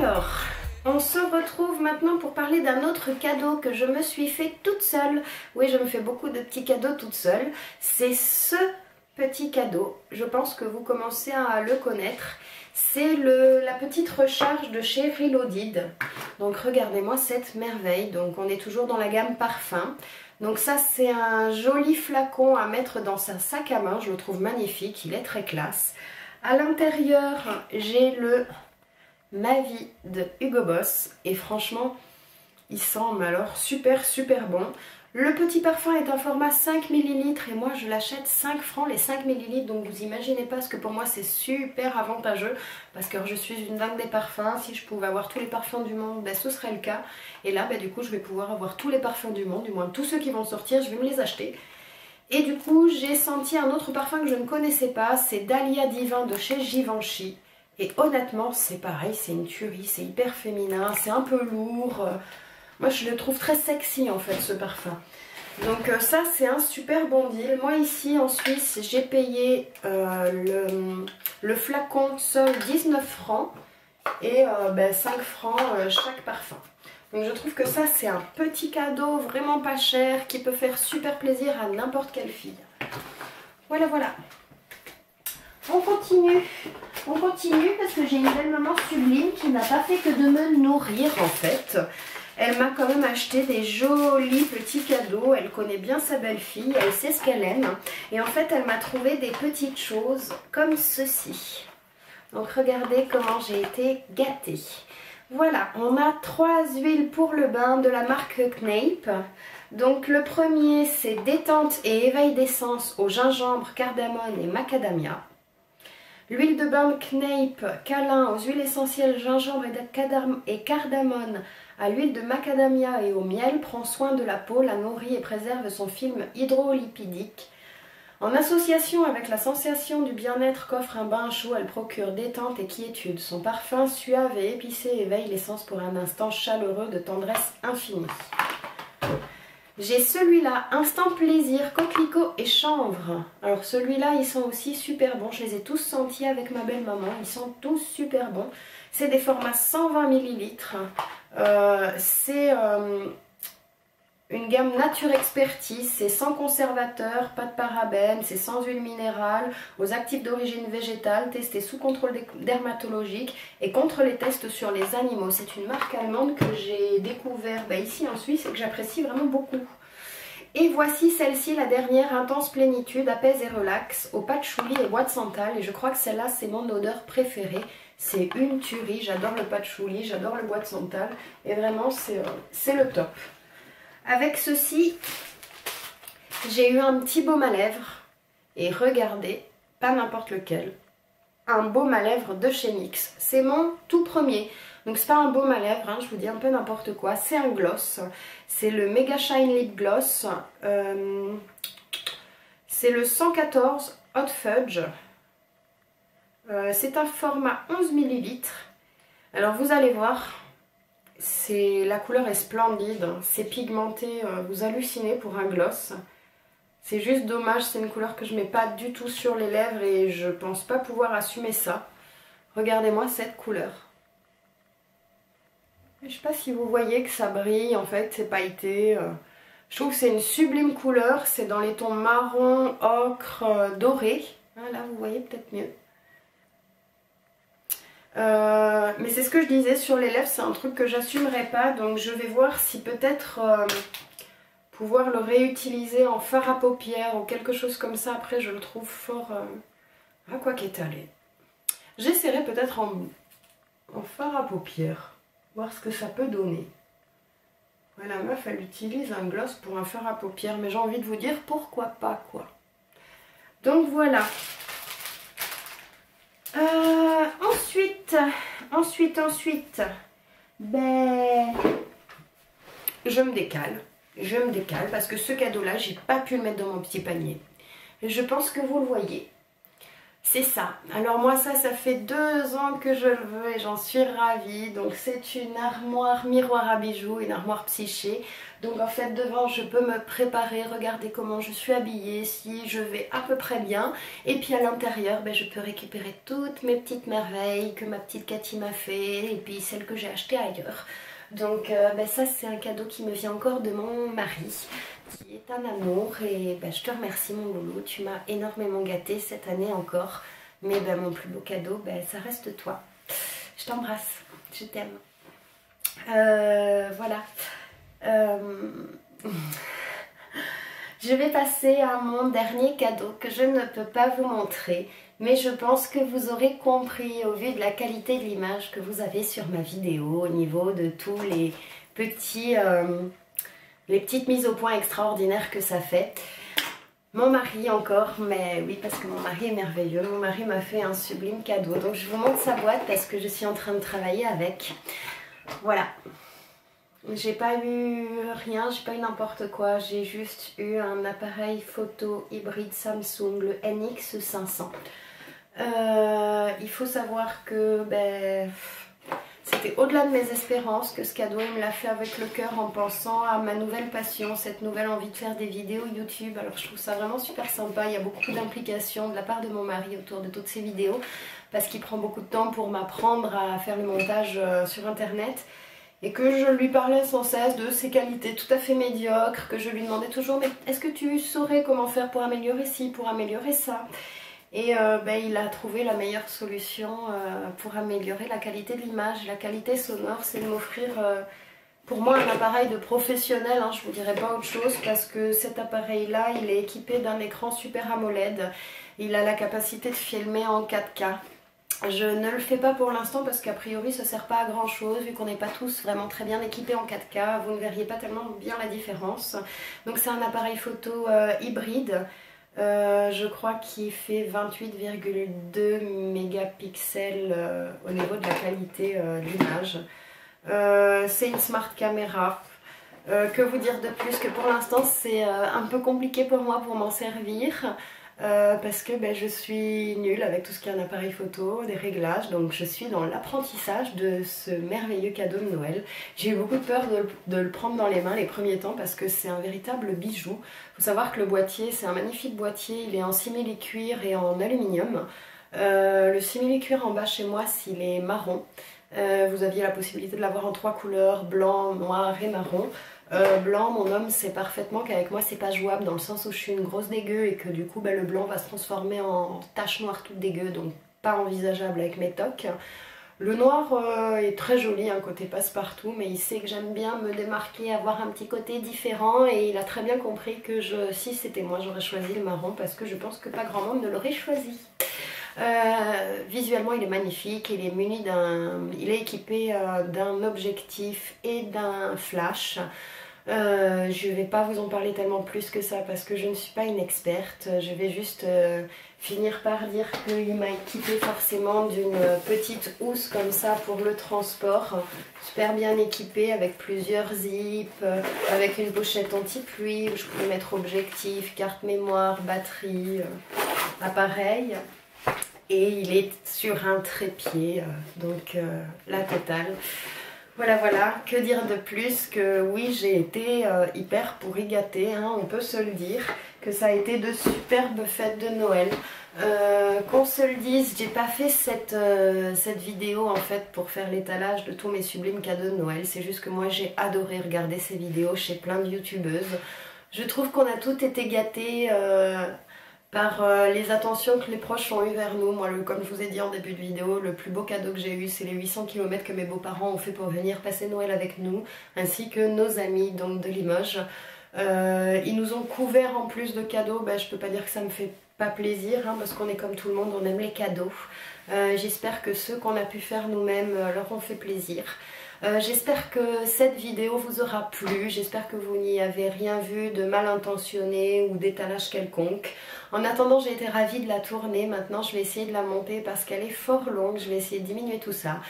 Alors, on se retrouve maintenant pour parler d'un autre cadeau que je me suis fait toute seule. Oui, je me fais beaucoup de petits cadeaux toute seule. C'est ce petit cadeau. Je pense que vous commencez à le connaître. C'est la petite recharge de chez Reloaded. Donc regardez-moi cette merveille. Donc on est toujours dans la gamme parfum. Donc ça c'est un joli flacon à mettre dans sa sac à main. Je le trouve magnifique, il est très classe. À l'intérieur j'ai le Ma Vie de Hugo Boss. Et franchement il sent mais alors super bon. Le petit parfum est un format 5 ml et moi je l'achète 5 francs les 5 ml, donc vous imaginez pas ce que pour moi c'est super avantageux parce que je suis une dingue des parfums. Si je pouvais avoir tous les parfums du monde, ben, ce serait le cas. Et là ben, du coup je vais pouvoir avoir tous les parfums du monde, du moins tous ceux qui vont sortir, je vais me les acheter. Et du coup j'ai senti un autre parfum que je ne connaissais pas, c'est Dahlia Divin de chez Givenchy. Et honnêtement c'est pareil, c'est une tuerie, c'est hyper féminin, c'est un peu lourd. Moi je le trouve très sexy en fait ce parfum. Donc ça c'est un super bon deal. Moi ici en Suisse j'ai payé le flacon seul 19 francs et 5 francs chaque parfum. Donc je trouve que ça c'est un petit cadeau vraiment pas cher qui peut faire super plaisir à n'importe quelle fille. Voilà. On continue parce que j'ai une belle maman sublime qui n'a pas fait que de me nourrir en fait. Elle m'a quand même acheté des jolis petits cadeaux, elle connaît bien sa belle-fille, elle sait ce qu'elle aime. Et en fait, elle m'a trouvé des petites choses comme ceci. Donc regardez comment j'ai été gâtée. Voilà, on a 3 huiles pour le bain de la marque Kneip. Donc le premier, c'est détente et éveil d'essence au gingembre, cardamone et macadamia. L'huile de bain Kneip câlin aux huiles essentielles gingembre et cardamone à l'huile de macadamia et au miel prend soin de la peau, la nourrit et préserve son film hydrolipidique. En association avec la sensation du bien-être qu'offre un bain chaud, elle procure détente et quiétude. Son parfum suave et épicé éveille l'essence pour un instant chaleureux de tendresse infinie. J'ai celui-là, Instant Plaisir, coquelicot et chanvre. Alors celui-là, il sent aussi super bon. Je les ai tous sentis avec ma belle maman. Ils sont tous super bons. C'est des formats 120 ml. C'est une gamme Nature Expertise. C'est sans conservateur, pas de parabènes, c'est sans huile minérale, aux actifs d'origine végétale, testé sous contrôle dermatologique et contre les tests sur les animaux. C'est une marque allemande que j'ai découvert ici en Suisse et que j'apprécie vraiment beaucoup. Et voici celle-ci, la dernière, Intense Plénitude, apaise et relaxe, au patchouli et bois de santal. Et je crois que celle-là, c'est mon odeur préférée. C'est une tuerie, j'adore le patchouli, j'adore le bois de santal. Et vraiment, c'est le top. Avec ceci, j'ai eu un petit baume à lèvres. Et regardez, pas n'importe lequel. Un baume à lèvres de chez NYX. C'est mon tout premier. Donc c'est pas un baume à lèvres, je vous dis un peu n'importe quoi. C'est un gloss. C'est le Mega Shine Lip Gloss. C'est le 114 Hot Fudge. C'est un format 11 ml. Alors vous allez voir, la couleur est splendide. C'est pigmenté, vous hallucinez pour un gloss. C'est juste dommage, c'est une couleur que je mets pas du tout sur les lèvres et je pense pas pouvoir assumer ça. Regardez-moi cette couleur. Je sais pas si vous voyez que ça brille, en fait c'est pailleté. Je trouve que c'est une sublime couleur, c'est dans les tons marron, ocre, doré. Là vous voyez peut-être mieux. Mais c'est ce que je disais, sur les lèvres c'est un truc que j'assumerai pas, donc je vais voir si peut-être pouvoir le réutiliser en fard à paupières ou quelque chose comme ça. Après je le trouve fort à quoi qu'étaler. J'essaierai peut-être en fard à paupières, voir ce que ça peut donner. Voilà, la meuf elle utilise un gloss pour un fard à paupières, mais j'ai envie de vous dire pourquoi pas quoi. Donc voilà. Ensuite, je me décale parce que ce cadeau là j'ai pas pu le mettre dans mon petit panier. Et je pense que vous le voyez. C'est ça. Alors moi ça fait 2 ans que je le veux et j'en suis ravie. Donc c'est une armoire miroir à bijoux, une armoire psyché. Donc en fait devant je peux me préparer, regarder comment je suis habillée, si je vais à peu près bien. Et puis à l'intérieur je peux récupérer toutes mes petites merveilles que ma petite Cathy m'a fait et puis celles que j'ai achetées ailleurs. Donc ça c'est un cadeau qui me vient encore de mon mari, qui est un amour et je te remercie mon loulou, tu m'as énormément gâtée cette année encore, mais mon plus beau cadeau ça reste toi. Je t'embrasse, je t'aime. Voilà. Je vais passer à mon dernier cadeau que je ne peux pas vous montrer, mais je pense que vous aurez compris au vu de la qualité de l'image que vous avez sur ma vidéo, au niveau de tous les petites mises au point extraordinaires que ça fait. Mon mari encore, mais oui parce que mon mari est merveilleux, mon mari m'a fait un sublime cadeau. Donc je vous montre sa boîte parce que je suis en train de travailler avec. Voilà. J'ai pas eu rien, j'ai pas eu n'importe quoi, j'ai juste eu un appareil photo hybride Samsung, le NX500. Il faut savoir que c'était au-delà de mes espérances que ce cadeau il me l'a fait avec le cœur en pensant à ma nouvelle passion, cette nouvelle envie de faire des vidéos YouTube. Alors je trouve ça vraiment super sympa, il y a beaucoup d'implications de la part de mon mari autour de toutes ces vidéos parce qu'il prend beaucoup de temps pour m'apprendre à faire le montage sur internet. Et que je lui parlais sans cesse de ses qualités tout à fait médiocres, que je lui demandais toujours mais est-ce que tu saurais comment faire pour améliorer ci, pour améliorer ça? Et il a trouvé la meilleure solution pour améliorer la qualité de l'image, la qualité sonore, c'est de m'offrir pour moi un appareil de professionnel, hein, je vous dirais pas autre chose parce que cet appareil là il est équipé d'un écran Super AMOLED, il a la capacité de filmer en 4K. Je ne le fais pas pour l'instant parce qu'a priori ça sert pas à grand chose vu qu'on n'est pas tous vraiment très bien équipés en 4K, vous ne verriez pas tellement bien la différence. Donc c'est un appareil photo hybride, je crois qu'il fait 28,2 mégapixels au niveau de la qualité de l'image. C'est une smart caméra. Que vous dire de plus que pour l'instant c'est un peu compliqué pour moi pour m'en servir. Parce que je suis nulle avec tout ce qui est un appareil photo, des réglages, donc je suis dans l'apprentissage de ce merveilleux cadeau de Noël. J'ai eu beaucoup de peur de le prendre dans les mains les premiers temps parce que c'est un véritable bijou. Il faut savoir que le boîtier, c'est un magnifique boîtier, il est en simili-cuir et en aluminium. Le simili-cuir en bas chez moi, s'il est marron. Vous aviez la possibilité de l'avoir en 3 couleurs, blanc, noir et marron. Blanc, mon homme sait parfaitement qu'avec moi c'est pas jouable dans le sens où je suis une grosse dégueu et que du coup le blanc va se transformer en tache noire toute dégueu, donc pas envisageable avec mes tocs. Le noir est très joli, un côté passe-partout, mais il sait que j'aime bien me démarquer, avoir un petit côté différent et il a très bien compris que si c'était moi j'aurais choisi le marron parce que je pense que pas grand monde ne l'aurait choisi. Visuellement il est magnifique, il est équipé d'un objectif et d'un flash. Je vais pas vous en parler tellement plus que ça parce que je ne suis pas une experte. Je vais juste finir par dire qu'il m'a équipé forcément d'une petite housse comme ça pour le transport, super bien équipée avec plusieurs zips, avec une pochette anti-pluie où je peux mettre objectif, carte mémoire, batterie, appareil. Et il est sur un trépied, donc la totale. Voilà, que dire de plus que oui, j'ai été hyper pourri gâtée, hein, on peut se le dire, que ça a été de superbes fêtes de Noël. Qu'on se le dise, j'ai pas fait cette vidéo en fait pour faire l'étalage de tous mes sublimes cadeaux de Noël, c'est juste que moi j'ai adoré regarder ces vidéos chez plein de youtubeuses. Je trouve qu'on a toutes été gâtés par les attentions que les proches ont eues vers nous. Moi, comme je vous ai dit en début de vidéo, le plus beau cadeau que j'ai eu, c'est les 800 km que mes beaux-parents ont fait pour venir passer Noël avec nous, ainsi que nos amis donc de Limoges. Ils nous ont couverts en plus de cadeaux. Je peux pas dire que ça me fait pas plaisir, hein, parce qu'on est comme tout le monde, on aime les cadeaux. J'espère que ceux qu'on a pu faire nous-mêmes leur ont fait plaisir. J'espère que cette vidéo vous aura plu, j'espère que vous n'y avez rien vu de mal intentionné ou d'étalage quelconque. En attendant, j'ai été ravie de la tourner, maintenant je vais essayer de la monter parce qu'elle est fort longue, je vais essayer de diminuer tout ça.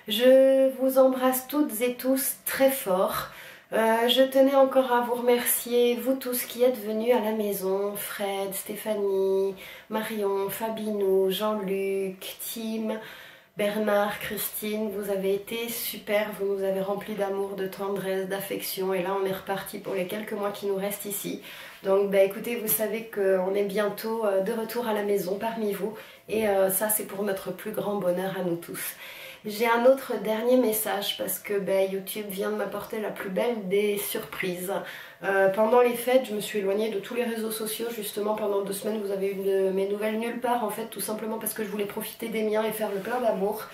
Je vous embrasse toutes et tous très fort. Je tenais encore à vous remercier, vous tous qui êtes venus à la maison, Fred, Stéphanie, Marion, Fabinou, Jean-Luc, Tim, Bernard, Christine, vous avez été super, vous nous avez remplis d'amour, de tendresse, d'affection et là on est reparti pour les quelques mois qui nous restent ici. Donc bah écoutez, vous savez qu'on est bientôt de retour à la maison parmi vous et ça c'est pour notre plus grand bonheur à nous tous. J'ai un autre dernier message parce que YouTube vient de m'apporter la plus belle des surprises. Pendant les fêtes, je me suis éloignée de tous les réseaux sociaux. Justement, pendant 2 semaines, vous avez eu de mes nouvelles nulle part. En fait, tout simplement parce que je voulais profiter des miens et faire le plein d'amour.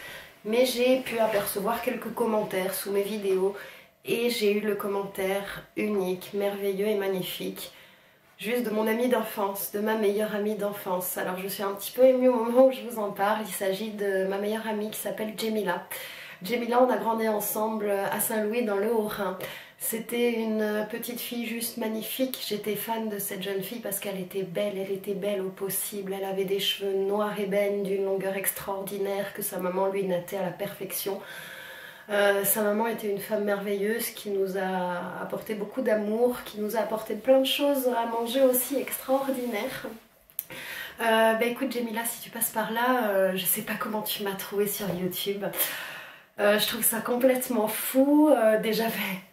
Mais j'ai pu apercevoir quelques commentaires sous mes vidéos. Et j'ai eu le commentaire unique, merveilleux et magnifique. Juste de mon amie d'enfance, de ma meilleure amie d'enfance. Alors je suis un petit peu émue au moment où je vous en parle. Il s'agit de ma meilleure amie qui s'appelle Jemila. Jemila, on a grandi ensemble à Saint-Louis dans le Haut-Rhin. C'était une petite fille juste magnifique. J'étais fan de cette jeune fille parce qu'elle était belle au possible. Elle avait des cheveux noirs ébènes d'une longueur extraordinaire que sa maman lui nattait à la perfection. Sa maman était une femme merveilleuse qui nous a apporté beaucoup d'amour, qui nous a apporté plein de choses à manger aussi extraordinaires. Écoute Jemila, si tu passes par là, je sais pas comment tu m'as trouvée sur YouTube. Je trouve ça complètement fou. Déjà,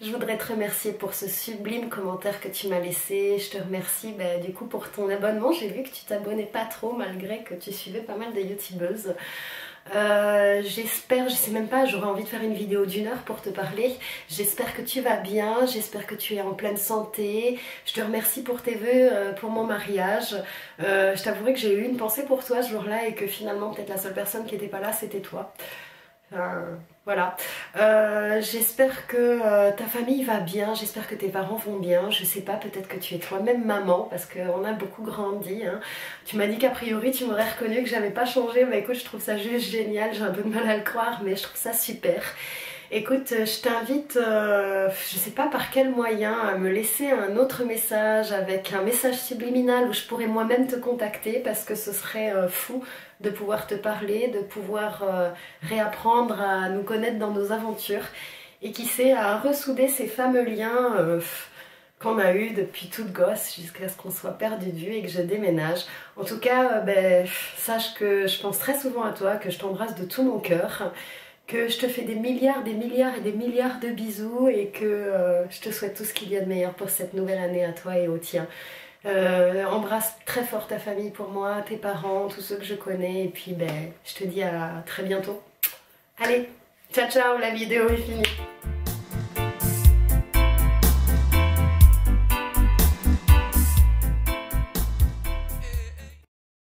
je voudrais te remercier pour ce sublime commentaire que tu m'as laissé. Je te remercie du coup pour ton abonnement. J'ai vu que tu t'abonnais pas trop malgré que tu suivais pas mal de youtubeuses. J'espère, je sais même pas, j'aurais envie de faire une vidéo d'1 heure pour te parler. J'espère que tu vas bien, j'espère que tu es en pleine santé. Je te remercie pour tes vœux pour mon mariage. Je t'avouerai que j'ai eu une pensée pour toi ce jour-là et que finalement peut-être la seule personne qui n'était pas là c'était toi. Voilà. J'espère que ta famille va bien, j'espère que tes parents vont bien, je sais pas, peut-être que tu es toi-même maman parce qu'on a beaucoup grandi. Hein. Tu m'as dit qu'a priori tu m'aurais reconnu, que j'avais pas changé, écoute, je trouve ça juste génial, j'ai un peu de mal à le croire mais je trouve ça super. Écoute, je t'invite, je sais pas par quel moyen, à me laisser un autre message avec un message subliminal où je pourrais moi-même te contacter parce que ce serait fou de pouvoir te parler, de pouvoir réapprendre à nous connaître dans nos aventures et qui sait à ressouder ces fameux liens qu'on a eu depuis toute gosse jusqu'à ce qu'on soit perdu de vue et que je déménage. En tout cas, sache que je pense très souvent à toi, que je t'embrasse de tout mon cœur, que je te fais des milliards de bisous et que je te souhaite tout ce qu'il y a de meilleur pour cette nouvelle année à toi et au tien. Embrasse très fort ta famille pour moi, tes parents, tous ceux que je connais et puis je te dis à très bientôt. Allez, ciao ciao, la vidéo est finie.